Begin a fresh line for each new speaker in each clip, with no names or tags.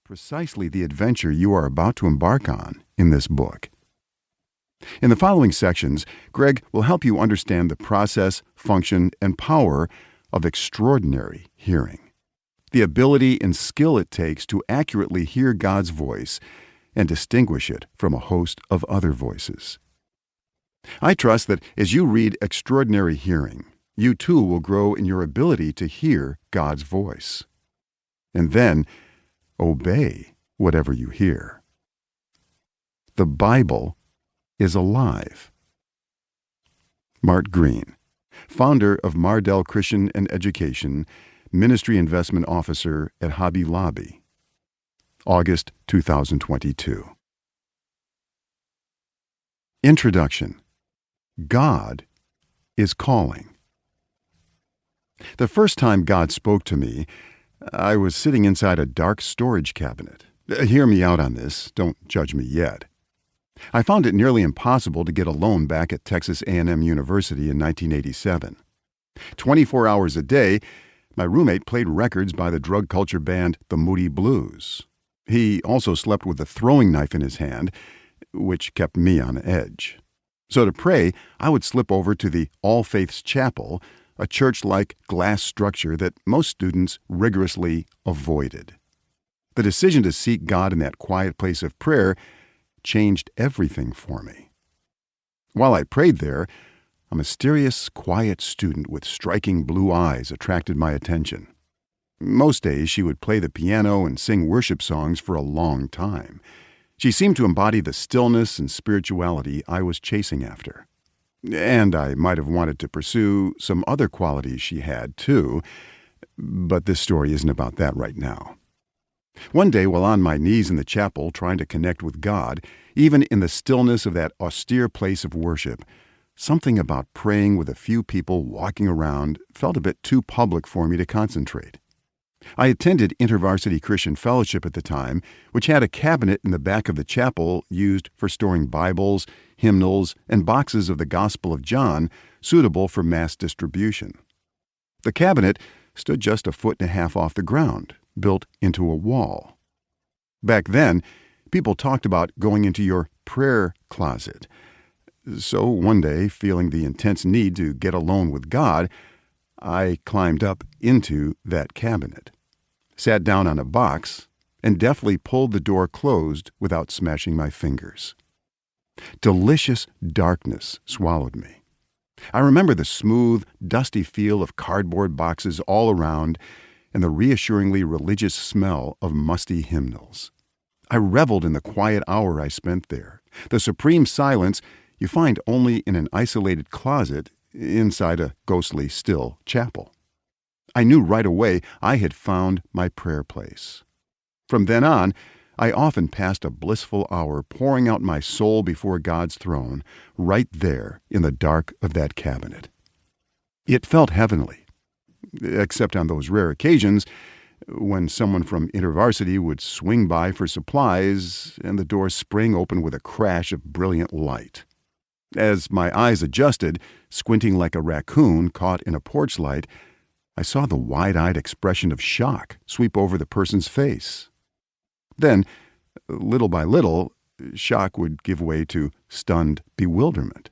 precisely the adventure you are about to embark on in this book. In the following sections, Greg will help you understand the process, function, and power of extraordinary hearing, the ability and skill it takes to accurately hear God's voice and distinguish it from a host of other voices. I trust that as you read Extraordinary Hearing, you too will grow in your ability to hear God's voice, and then obey whatever you hear. The Bible is alive. Mart Green, founder of Mardel Christian and Education, Ministry Investment Officer at Hobby Lobby. August 2022. Introduction. God is calling. The first time God spoke to me, I was sitting inside a dark storage cabinet. Hear me out on this. Don't judge me yet. I found it nearly impossible to get a loan back at Texas A&M University in 1987. 24 hours a day, my roommate played records by the drug culture band The Moody Blues. He also slept with a throwing knife in his hand, which kept me on edge. So to pray, I would slip over to the All Faiths Chapel, a church-like glass structure that most students rigorously avoided. The decision to seek God in that quiet place of prayer changed everything for me. While I prayed there, a mysterious, quiet student with striking blue eyes attracted my attention. Most days she would play the piano and sing worship songs for a long time. She seemed to embody the stillness and spirituality I was chasing after. And I might have wanted to pursue some other qualities she had, too, but this story isn't about that right now. One day, while on my knees in the chapel trying to connect with God, even in the stillness of that austere place of worship, something about praying with a few people walking around felt a bit too public for me to concentrate. I attended InterVarsity Christian Fellowship at the time, which had a cabinet in the back of the chapel used for storing Bibles, hymnals, and boxes of the Gospel of John suitable for mass distribution. The cabinet stood just 1.5 feet off the ground, built into a wall. Back then, people talked about going into your prayer closet. So one day, feeling the intense need to get alone with God, I climbed up into that cabinet, sat down on a box, and deftly pulled the door closed without smashing my fingers. Delicious darkness swallowed me. I remember the smooth, dusty feel of cardboard boxes all around and the reassuringly religious smell of musty hymnals. I reveled in the quiet hour I spent there, the supreme silence you find only in an isolated closet inside a ghostly, still chapel. I knew right away I had found my prayer place. From then on, I often passed a blissful hour pouring out my soul before God's throne, right there in the dark of that cabinet. It felt heavenly, except on those rare occasions when someone from InterVarsity would swing by for supplies and the door spring open with a crash of brilliant light. As my eyes adjusted, squinting like a raccoon caught in a porch light, I saw the wide-eyed expression of shock sweep over the person's face. Then, little by little, shock would give way to stunned bewilderment.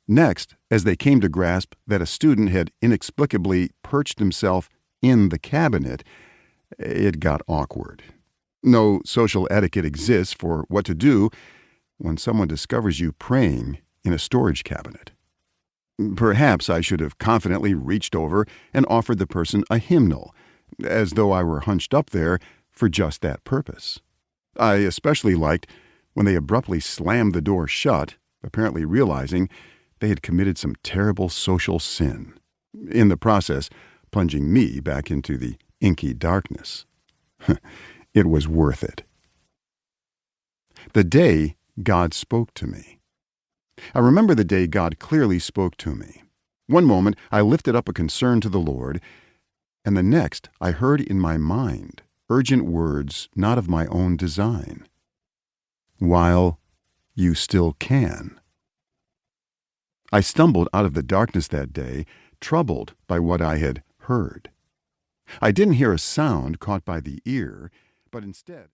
Next, as they came to grasp that a student had inexplicably perched himself in the cabinet, it got awkward. No social etiquette exists for what to do when someone discovers you praying in a storage cabinet. Perhaps I should have confidently reached over and offered the person a hymnal, as though I were hunched up there for just that purpose. I especially liked when they abruptly slammed the door shut, apparently realizing they had committed some terrible social sin, in the process plunging me back into the inky darkness. It was worth it. The day God spoke to me. I remember the day God clearly spoke to me. One moment I lifted up a concern to the Lord, and the next I heard in my mind urgent words not of my own design. While you still can. I stumbled out of the darkness that day, troubled by what I had heard. I didn't hear a sound caught by the ear, but instead